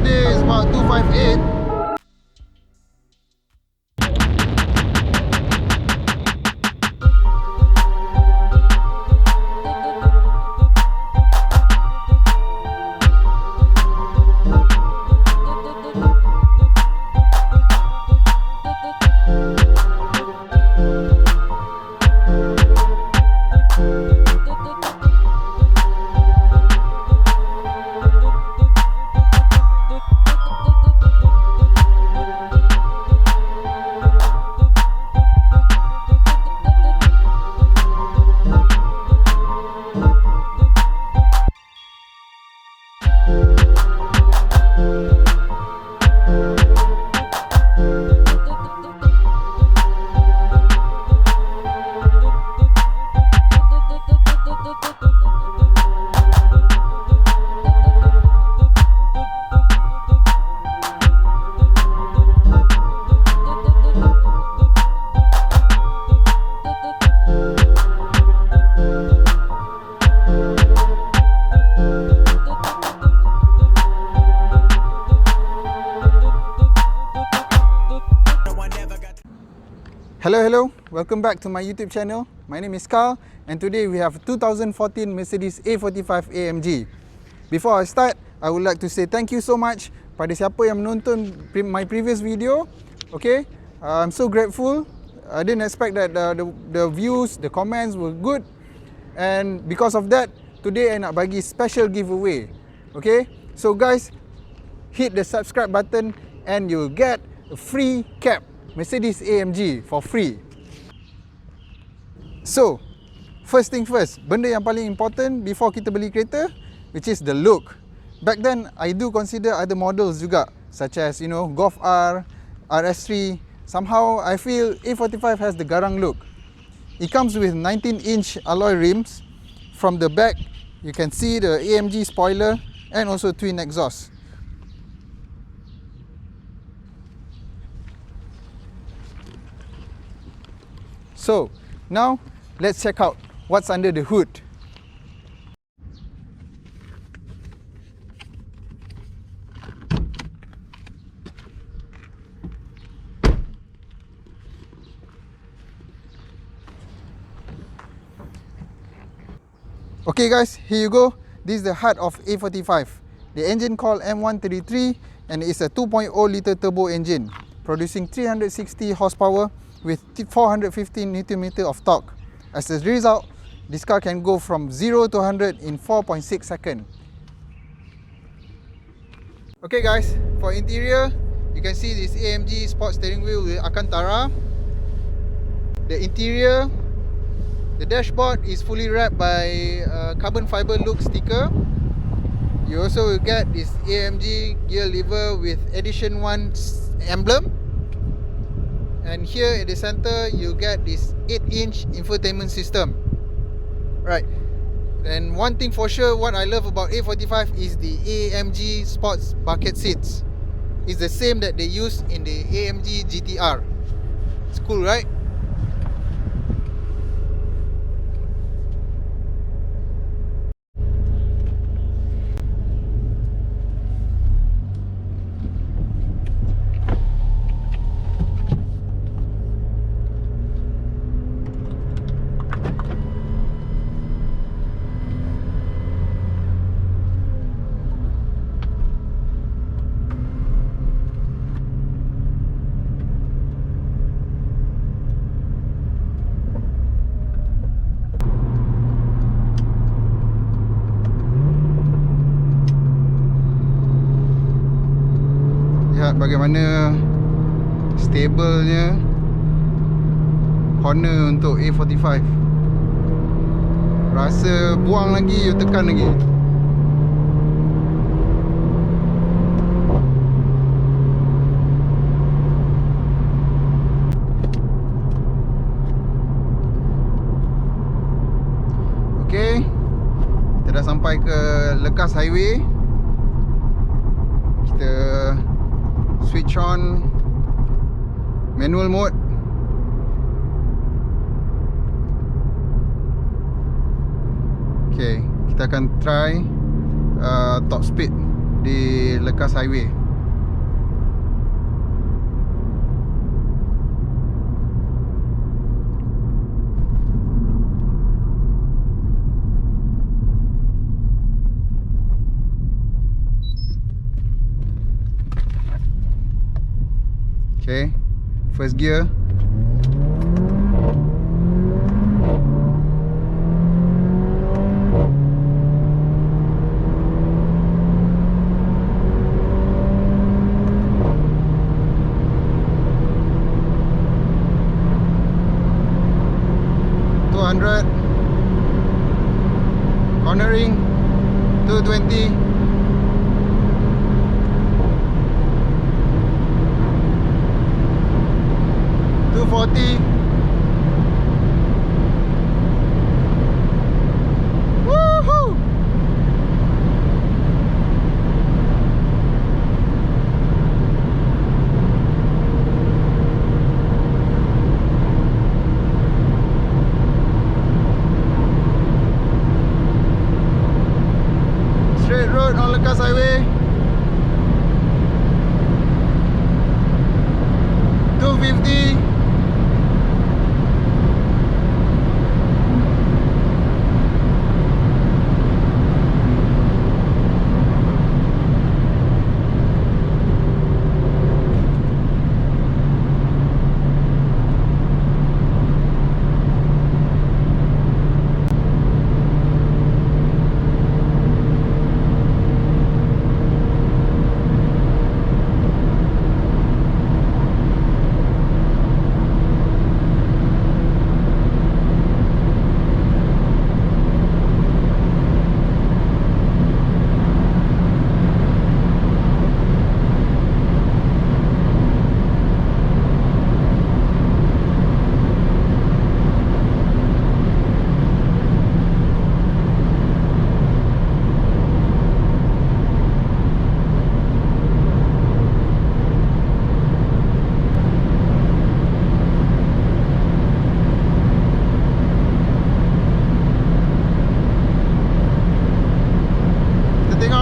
today is about 258. Hello, welcome back to my YouTube channel. My name is Carl and today we have 2014 Mercedes A45 AMG. Before I start, I would like to say thank you so much pada siapa yang menonton my previous video. Okay, I'm so grateful. I didn't expect that the views, the comments were good, and because of that, today I nak bagi special giveaway. Okay, so guys, hit the subscribe button and you'll get a free cap Mercedes AMG for free. So, first thing first, benda yang paling important before kita beli kereta, which is the look. Back then, I do consider other models juga, such as, you know, Golf R, RS3. Somehow, I feel A45 has the garang look. It comes with 19-inch alloy rims. From the back, you can see the AMG spoiler and also twin exhaust. So, now let's check out what's under the hood. Okay guys, here you go. This is the heart of A45. The engine called M133 and it's a 2.0 litre turbo engine producing 360 horsepower with 415 Nm of torque. As a result, this car can go from 0 to 100 in 4.6 seconds. Okay guys, for interior, you can see this AMG Sport steering wheel with Alcantara. The interior, the dashboard is fully wrapped by carbon fiber look sticker. You also will get this AMG gear lever with Edition 1 emblem. And here at the center, you get this 8-inch infotainment system. Right. And one thing for sure, what I love about A45 is the AMG Sports bucket seats. It's the same that they use in the AMG GTR. It's cool, right? Lihat bagaimana stabilnya corner untuk A45. Rasa buang lagi, you tekan lagi. Okay, kita dah sampai ke Lekas Highway. Kita switch on manual mode. Okay, kita akan try top speed di Lekas Highway. Okay, first gear. Cornering 220. Woohoo! Straight road on Lekas Highway. 250.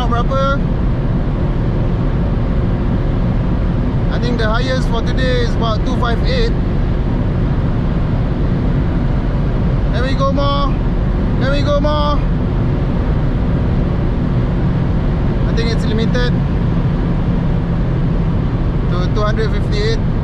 Berapa? I think the highest for today is about 258. Can we go more? Can we go more? I think it's limited to 258.